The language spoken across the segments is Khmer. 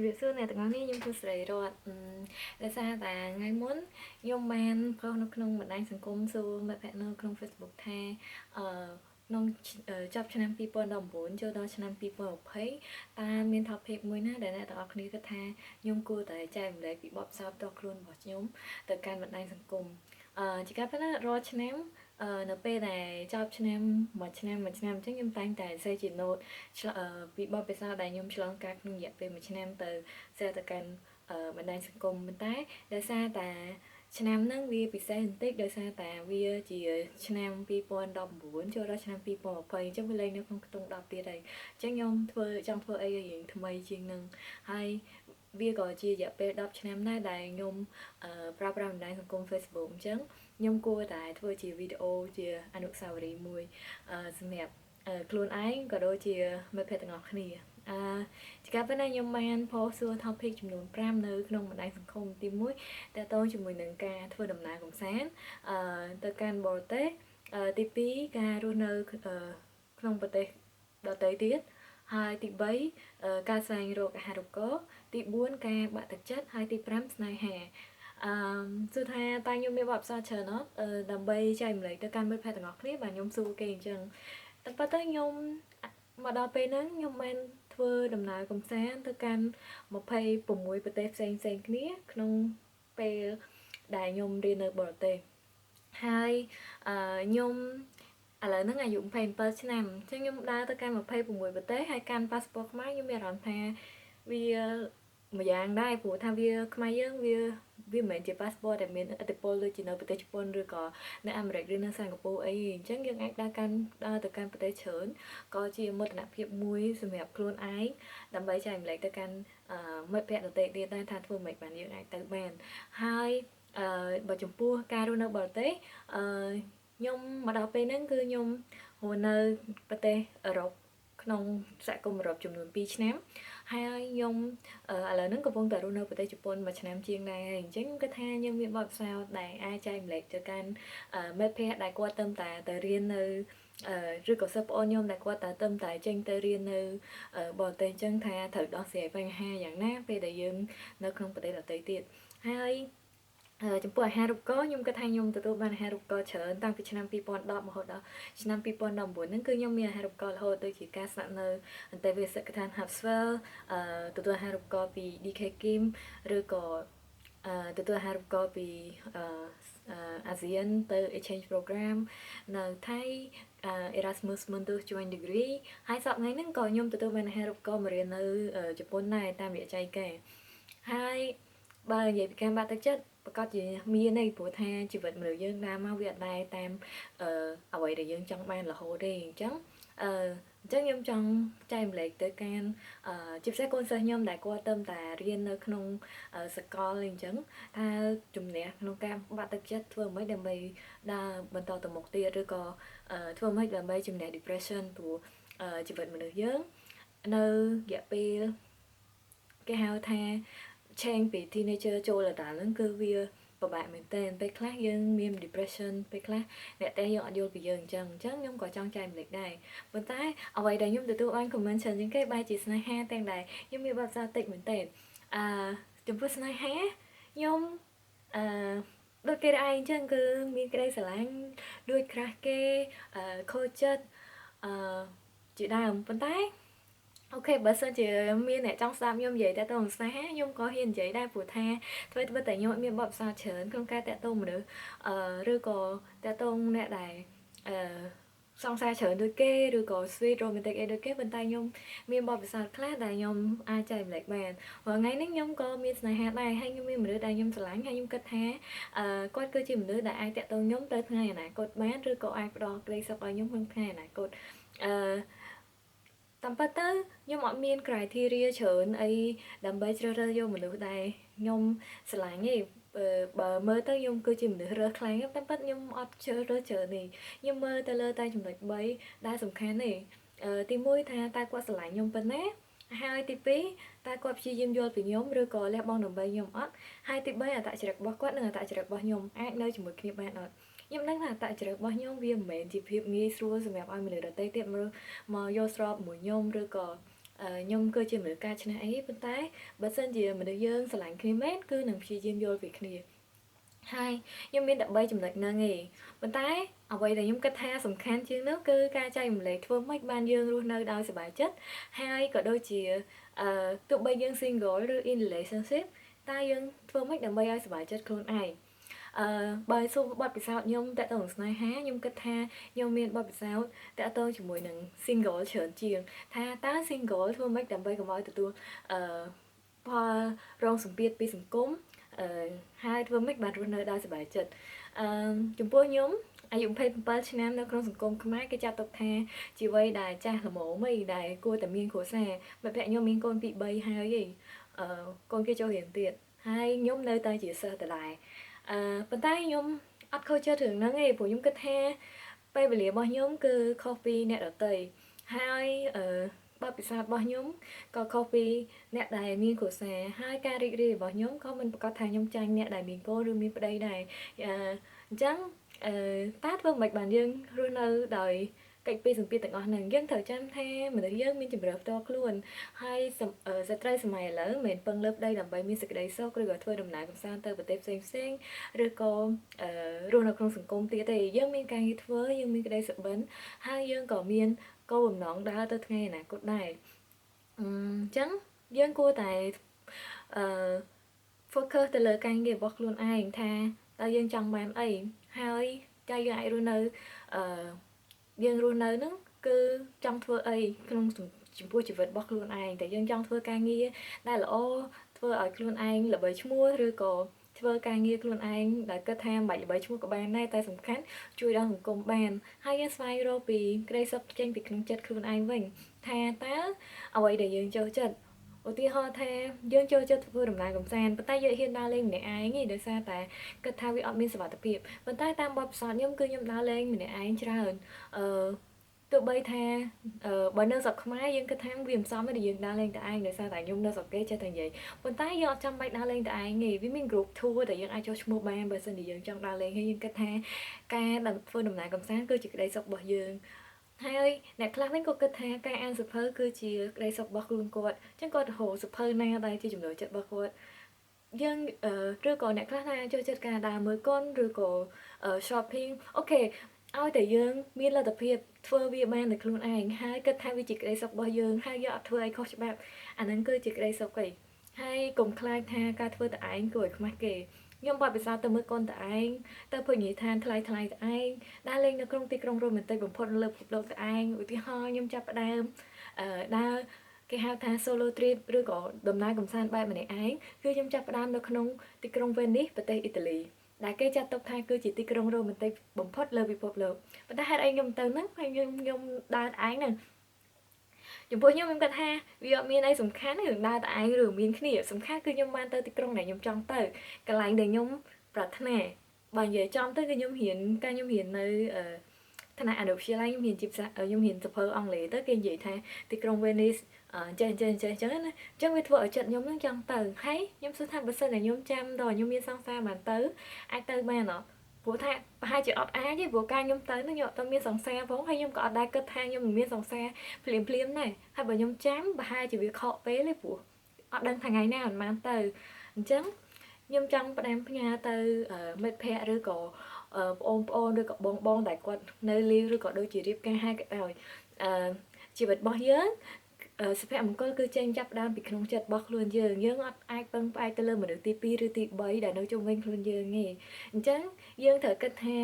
việc xưa nàyទាំងអស់នេះខ្ញុំគឺស្រីរតដោយសារតែថ្ងៃមុនខ្ញុំបានប្រុសនៅក្នុងបណ្ដាញសង្គមសួរមិត្តភក្តិនៅក្នុង Facebook ថាក្នុងចប់ឆ្នាំ2019ចូលដល់ឆ្នាំ2020តើមាន topic មួយណាដែលអ្នកទាំងអស់គ្នាគិតថាខ្ញុំគួរតែចែករំលែកពីបទពិសោធន៍ផ្ទាល់ខ្លួនរបស់ខ្ញុំទៅកាន់បណ្ដាញសង្គមជាការពិតណារាល់ឆ្នាំនៅពេលដែលចប់ឆ្នាំមួយឆ្នាំអញ្ចឹងខ្ញុំតែងតែសេជា note ពីបទពិសោធន៍ដែលខ្ញុំឆ្លងកាត់ក្នុងរយៈពេលមួយឆ្នាំទៅ share ទៅកាន់បណ្ដាញសង្គមប៉ុន្តែដោយសារតែឆ្នាំហ្នឹងវាពិសេសបន្តិចដោយសារតែវាជាឆ្នាំ2019ចូលដល់ឆ្នាំ2020អញ្ចឹងវាលែងនៅក្នុងខ្ទង់10ទៀតហើយអញ្ចឹងខ្ញុំចង់ធ្វើអីឲ្យរៀងថ្មីជាងហ្នឹងហើយវាក៏ជារយៈពេល10ឆ្នាំដែរដែលខ្ញុំប្រើប្រាស់បណ្ដាញសង្គម Facebook អញ្ចឹងខ្ញុំគួរតែធ្វើជាវីដេអូជាអនុស្សាវរីយ៍មួយសម្រាប់ខ្លួនឯងក៏ដូចជាមិត្តភក្តិទាំងអស់គ្នាជាការពិតណាខ្ញុំបាន post សួរ topic ចំនួន5នៅក្នុងបណ្ដាញសង្គមទី1តើតើជាមួយនឹងការធ្វើដំណើរកម្សាន្តទៅកាន់បរទេសទី2ការរស់នៅក្នុងប្រទេសដទៃទៀតហើយទី3ការស្វែងរកអាហារូបករណ៍ទី4ការបាក់ទឹកចិត្តហើយទី5ស្នេហាសួរថាតើខ្ញុំមានបទពិសោធន៍ច្រើនអត់ដើម្បីចែករំលែកទៅកាន់មិត្តភក្តិទាំងអស់គ្នាបាទខ្ញុំសួរគេអញ្ចឹងតែប៉ុន្តែខ្ញុំមកដល់ពេលហ្នឹងខ្ញុំបានធ្វើដំណើរកម្សាន្តទៅកាន់26ប្រទេសផ្សេងៗគ្នាក្នុងពេលដែលខ្ញុំរៀននៅបរទេសហើយខ្ញុំឥឡូវហ្នឹងអាយុ27ឆ្នាំអញ្ចឹងខ្ញុំដើរទៅកាន់26ប្រទេសហើយកាន់ passport ខ្មែរខ្ញុំមានអារម្មណ៍ថាវាមួយយ៉ាងដែរព្រោះថាវាខ្មែរយើងវាមិនមែនជា passport ដែលមានឥទ្ធិពលដូចជានៅប្រទេសជប៉ុនឬក៏នៅអាមេរិកឬនៅសិង្ហបុរីអីអញ្ចឹងយើងអាចដើរទៅកាន់ប្រទេសច្រើនក៏ជាមោទនភាពមួយសម្រាប់ខ្លួនឯងដើម្បីចែករំលែកទៅកាន់មិត្តភក្តិដទៃទៀតដែរថាធ្វើម៉េចបានយើងអាចទៅបានហើយបើចំពោះការរស់នៅបរទេសខ្ញុំមកដល់ពេលហ្នឹងគឺខ្ញុំរស់នៅប្រទេសអឺរ៉ុបក្នុងសហគមន៍អឺរ៉ុបចំនួន2ឆ្នាំហើយខ្ញុំឥឡូវហ្នឹងកំពុងតែរស់នៅប្រទេសជប៉ុនមួយឆ្នាំជាងដែរអញ្ចឹងខ្ញុំគិតថាខ្ញុំមានបទពិសោធន៍ដែលអាចចែករំលែកទៅកាន់មិត្តភក្តិដែលគាត់ទៅរៀននៅឬក៏សិស្សប្អូនខ្ញុំដែលគាត់តែចេញទៅរៀននៅបរទេសអញ្ចឹងថាត្រូវដោះស្រាយបញ្ហាយ៉ាងណាពេលដែលយើងនៅក្នុងប្រទេសដទៃទៀតហើយចំពោះអាហារូបករណ៍ខ្ញុំគិតថាខ្ញុំទទួលបានអាហារូបករណ៍ច្រើនតាំងពីឆ្នាំ2010រហូតដល់ឆ្នាំ2019ហ្នឹងគឺខ្ញុំមានអាហារូបករណ៍រហូតដូចជាការស្នាក់នៅអន្តេវាសិកដ្ឋាន Hartswell ទទួលអាហារូបករណ៍ពី DK Kim ឬក៏ទទួលអាហារូបករណ៍ពីអាស៊ានទៅ exchange program នៅថៃErasmus Mundus Joint Degree ហើយសប្តាហ៍ថ្ងៃហ្នឹងក៏ខ្ញុំទទួលបានអាហារូបករណ៍មករៀននៅជប៉ុនដែរតាមរយៈចៃកែហើយបើនិយាយពីការបាក់ទឹកចិត្តប្រកាសជាមានទេព្រោះថាជីវិតមនុស្សយើងដើរមកវាអត់ដែរតាមអ្វីដែលយើងចង់បានរហូតទេអញ្ចឹងខ្ញុំចង់ចែករំលែកទៅកាន់ជាពិសេសកូនសិស្សខ្ញុំដែលគាត់តែរៀននៅក្នុងសាកលអញ្ចឹងថាជំនះក្នុងការបាក់ទឹកចិត្តធ្វើម៉េចដើម្បីដើរបន្តទៅមុខទៀតឬក៏ធ្វើម៉េចដើម្បីជំនះ depression ព្រោះជីវិតមនុស្សយើងនៅរយៈពេលគេហៅថា change ពី teenager ចូល adult ហ្នឹងគឺវាពិបាកមែនទែនពេលខ្លះយើងមាន depression ពេលខ្លះអ្នកតែយើងអត់យល់ពីយើងអញ្ចឹងខ្ញុំក៏ចង់ចែករំលែកដែរប៉ុន្តែអ្វីដែលខ្ញុំទទួលបាន comment ច្រើនជាងគេបែរជាស្នេហាទាំងដែលខ្ញុំមានបទពិសោធន៍តិចមែនទែនចំពោះស្នេហាខ្ញុំដូចគេឯងអញ្ចឹងគឺមានក្តីស្រឡាញ់ដូចក្រាស់គេខូចចិត្តជាដើមប៉ុន្តែអូខេបើសិនជាមានអ្នកចង់ស្ដាប់ខ្ញុំនិយាយតាក់ទងស្នេហាខ្ញុំក៏ហ៊ាននិយាយដែរព្រោះថាធ្វើតែខ្ញុំអត់មានបទពិសោធន៍ច្រើនក្នុងការតាក់ទងមនុស្សឬក៏តាក់ទងអ្នកដែលសង្សារច្រើនដូចគេឬក៏ sweet romantic អីដូចគេប៉ុន្តែខ្ញុំមានបទពិសោធន៍ខ្លះដែលខ្ញុំអាចចែករំលែកបានរាល់ថ្ងៃនេះខ្ញុំក៏មានស្នេហាដែរហើយខ្ញុំមានមនុស្សដែលខ្ញុំស្រឡាញ់ហើយខ្ញុំគិតថាគាត់គឺជាមនុស្សដែលអាចតាក់ទងខ្ញុំទៅថ្ងៃអនាគតបានឬក៏អាចផ្ដល់ក្តីសុខឲ្យខ្ញុំក្នុងថ្ងៃអនាគតតាមពិតទៅខ្ញុំអត់មាន criteria ច្រើនអីដើម្បីជ្រើសរើសយកមនុស្សដែលខ្ញុំស្រឡាញ់ទេបើមើលទៅខ្ញុំគឺជាមនុស្សរើសខ្លាំងតាមពិតខ្ញុំអត់ជ្រើសរើសច្រើនទេខ្ញុំមើលទៅលើតែចំណុច3ដែលសំខាន់ទេទី1ថាតើគាត់ស្រឡាញ់ខ្ញុំប៉ុណ្ណាហើយទី2តើគាត់ព្យាយាមយល់ពីខ្ញុំឬក៏លះបង់ដើម្បីខ្ញុំអត់ហើយទី3អត្តចរិតរបស់គាត់និងអត្តចរិតរបស់ខ្ញុំអាចនៅជាមួយគ្នាបានអត់ខ្ញុំដឹងថាអត្តចរិតរបស់ខ្ញុំវាមិនមែនជាភាពងាយស្រួលសម្រាប់ឲ្យមនុស្សដទៃទៀតមកយកស្របមួយខ្ញុំឬក៏ nhung cơ chìm được ca chân ấy bên tay bớt sân gì mình được dương sờ lạnh khi mét cứ nằm phi diêm vô việc này hai nhưng miền đặc bay chùm lệch nâng nghỉ bên tay ở vậy là những cách tha sầm khăn chứ nước cứ ca chay một lệch phương mấy ban dương luôn nơi đau sẽ bài chất hai có đôi chỉ tụi bay dương single rồi in lệ sân xếp ta dương phương mấy đặc bay ai sẽ bài chất luôn ai bài số bài bị sao nhung đã tổng này há nhung cách tha nhung miền bài bị sao đã tôi chỉ mùi nằng single chởn chiềng tha ta single phương mấy đặc bay của mọi tụi tôi pha rong sủng biệt bị sủng cúm haiធ្វើម៉េចបានរស់នៅដោយសុខចិត្តចំពោះខ្ញុំអាយុ27ឆ្នាំនៅក្នុងសង្គមខ្មែរគេចាត់ទុកថាជាវ័យដែលចាស់ល្មមដែលគួរតែមានគ្រួសារបើប្រាក់ខ្ញុំមានកូនពី3ហើយកូនគេចូលរៀនទៀតហើយខ្ញុំនៅតែជាសិស្សដដែលប៉ុន្តែខ្ញុំអត់ខូចចិត្តរឿងហ្នឹងទេព្រោះខ្ញុំគិតថាពេលវេលារបស់ខ្ញុំគឺខុសពីអ្នកដទៃហើយបទពិសោធន៍របស់ខ្ញុំក៏ខុសពីអ្នកដែលមានគ្រួសារហើយការរីករាយរបស់ខ្ញុំក៏មិនប្រកាសថាខ្ញុំចាញ់អ្នកដែលមានកូនឬមានប្តីដែរអញ្ចឹងតើធ្វើមិនបានយើងរស់នៅដោយកិច្ចពីសម្ពាធទាំងអស់ហ្នឹងយើងត្រូវចាំថាមនុស្សយើងមានជំរឿផ្ទាល់ខ្លួនហើយស្ត្រីសម័យឥឡូវមិនមែនពឹងលើប្តីដើម្បីមានសេចក្តីសុខឬក៏ធ្វើដំណើរកម្សាន្តទៅប្រទេសផ្សេងឬក៏រស់នៅក្នុងសង្គមទៀតទេយើងមានការងារធ្វើយើងមានក្តីសុបិនហើយយើងក៏មានគោលបំណងដើរទៅថ្ងៃអនាគតដែរអញ្ចឹងយើងគួរតែfocus ទៅលើការងាររបស់ខ្លួនឯងថាតើយើងចង់បានអីហើយតើយើងអាចរស់នៅយើងរស់នៅហ្នឹងគឺចង់ធ្វើអីក្នុងចំពោះជីវិតរបស់ខ្លួនឯងតែយើងចង់ធ្វើការងារដែលល្អធ្វើឲ្យខ្លួនឯងល្បីឈ្មោះឬក៏ធ្វើការងារខ្លួនឯងដែលគិតថាមិនបាច់ល្បីឈ្មោះក៏បានដែរតែសំខាន់ជួយដល់សង្គមបានហើយយើងស្វែងរកពីក្តីសុខចេញពីក្នុងចិត្តខ្លួនឯងវិញថាតើអ្វីដែលយើងចូលចិត្តឧទាហរណ៍ថាយើងចូលចិត្តធ្វើដំណើរកម្សាន្តប៉ុន្តែយើងហ៊ានដើរលេងម្នាក់ឯងដោយសារតែគិតថាវាអត់មានសុវត្ថិភាពប៉ុន្តែតាមបទពិសោធន៍ខ្ញុំគឺខ្ញុំដើរលេងម្នាក់ឯងច្រើនទោះបីថាបើនៅស្រុកខ្មែរយើងគិតថាវាមិនសមទេយើងដើរលេងតែឯងដោយសារតែខ្ញុំនៅស្រុកគេចេះតែនិយាយប៉ុន្តែយើងអត់ចាំបាច់ដើរលេងតែឯងទេវាមាន group tour ដែលយើងអាចចុះឈ្មោះបានបើសិនជាយើងចង់ដើរលេងហើយយើងគិតថាការធ្វើដំណើរកម្សាន្តគឺជាក្តីសុខរបស់យើងហើយអ្នកខ្លះវិញក៏គិតថាការអានសៀវភៅគឺជាក្តីសុខរបស់ខ្លួនគាត់អញ្ចឹងគាត់រកសៀវភៅណាដែលជាចំណូលចិត្តរបស់គាត់យើងឬក៏អ្នកខ្លះថាចូលចិត្តការដើរមើលកុនឬក៏ shopping អូខេឲ្យតែយើងមានលទ្ធភាពធ្វើវាបានដោយខ្លួនឯងហើយគិតថាវាជាក្តីសុខរបស់យើងហើយយើងអត់ធ្វើអីខុសច្បាប់អាហ្នឹងគឺជាក្តីសុខឯងហើយកុំខ្លាចថាការធ្វើតែឯងគួរឲ្យខ្មាស់គេខ្ញុំបបិសាទៅមើលកូនតឯងទៅភោជនីយដ្ឋានថ្លៃតឯងដើរលេងនៅក្នុងទីក្រុងរ៉ូមែនទិកបំផុតលើពិភពលោកតឯងឧទាហរណ៍ខ្ញុំចាប់ផ្ដើមដើរគេហៅថា solo trip ឬក៏ដំណើរកម្សាន្តបែបម្នាក់ឯងគឺខ្ញុំចាប់ផ្ដើមនៅក្នុងទីក្រុង Venice ប្រទេសអ៊ីតាលីដែលគេចាត់ទុកថាគឺជាទីក្រុងរ៉ូមែនទិកបំផុតលើពិភពលោកប៉ុន្តែហេតុអីខ្ញុំទៅហ្នឹងហើយខ្ញុំដើរឯងហ្នឹងចំពោះខ្ញុំគិតថាវាអត់មានអីសំខាន់ទេរឿងដើរតែឯងឬមានគ្នាសំខាន់គឺខ្ញុំបានទៅទីក្រុងដែលខ្ញុំចង់ទៅកន្លែងដែលខ្ញុំប្រាថ្នាបើនិយាយចំទៅគឺខ្ញុំរៀននៅថ្នាក់អនុវិទ្យាល័យខ្ញុំរៀនជាភាសាខ្ញុំរៀនសៀវភៅអង់គ្លេសទៅគេនិយាយថាទីក្រុង Venice ចេះណាអញ្ចឹងវាធ្វើឲ្យចិត្តខ្ញុំនឹងចង់ទៅហើយខ្ញុំសួរថាបើសិនតែខ្ញុំចាំដល់ខ្ញុំមានសង្សារបានទៅអាចទៅបានអត់ព្រោះថាប្រហែលជាអត់អាចទេព្រោះការខ្ញុំទៅនឹងខ្ញុំអត់មានសង្សារផងហើយខ្ញុំក៏អត់ដែរគិតថាខ្ញុំមិនមានសង្សារភ្លាមដែរហើយបើខ្ញុំចាំប្រហែលជាវាខកពេលទេព្រោះអត់ដឹងថ្ងៃណាមិនបានទៅអញ្ចឹងខ្ញុំចង់ផ្ដាំផ្ញើទៅមិត្តភ័ក្តិឬក៏ប្អូនឬក៏បងដែលគាត់នៅលីវឬក៏ដូចជារៀបការហើយក៏ដោយជីវិតរបស់យើងសុភមង្គលគឺចេញចាប់ដើមពីក្នុងចិត្តរបស់ខ្លួនយើងអត់អាចពឹងផ្អែកទៅលើមនុស្សទី2ឬទី3ដែលនៅជុំវិញខ្លួនយើងទេអញ្ចឹងយើងត្រូវគិតថា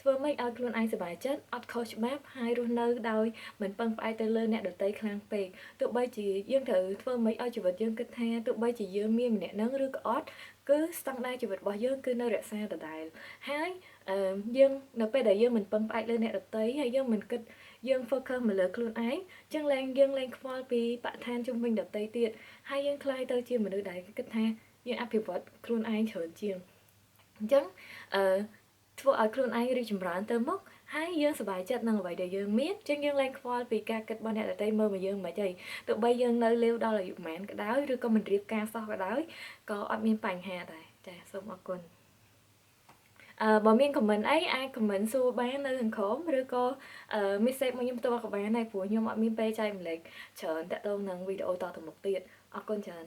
ធ្វើម៉េចឲ្យខ្លួនឯងសុខចិត្តអត់ខុសច្បាប់ហើយរស់នៅដោយមិនពឹងផ្អែកទៅលើអ្នកដទៃខ្លាំងពេកទោះបីជាយើងត្រូវធ្វើម៉េចឲ្យជីវិតយើងគិតថាទោះបីជាយើងមានម្នាក់នឹងឬក៏អត់គឺស្តង់ដារជីវិតរបស់យើងគឺនៅរក្សាដដែលហើយយើងនៅពេលដែលយើងមិនពឹងផ្អែកលើអ្នកដទៃហើយយើងមិនគិតយើង focus មកលើខ្លួនឯងចឹងយើងលែងខ្វល់ពីបរិស្ថានជុំវិញដទៃទៀតហើយយើងខ្លាយទៅជាមនុស្សដែលគិតថាយើងអភិវឌ្ឍខ្លួនឯងច្រើនជាងអញ្ចឹងធ្វើឲ្យខ្លួនឯងរីកចម្រើនទៅមុខហើយយើងសប្បាយចិត្តនឹងអ្វីដែលយើងមានចឹងយើងលែងខ្វល់ពីការគិតរបស់អ្នកដទៃមើលមកយើងមិនអីទោះបីយើងនៅលេវដល់អាយុប៉ុន្មានក៏ដោយឬក៏មិនរៀបការសោះក៏ដោយក៏អត់មានបញ្ហាដែរចាសូមអរគុណ បើមាន comment អីអាច comment សួរបាននៅខាងក្រោមឬក៏message មកខ្ញុំផ្ទាល់ក៏បានដែរព្រោះខ្ញុំអត់មានពេលចែករំលែកច្រើនតាក់ទងនឹងវីដេអូតទៅមុខទៀតអរគុណច្រើន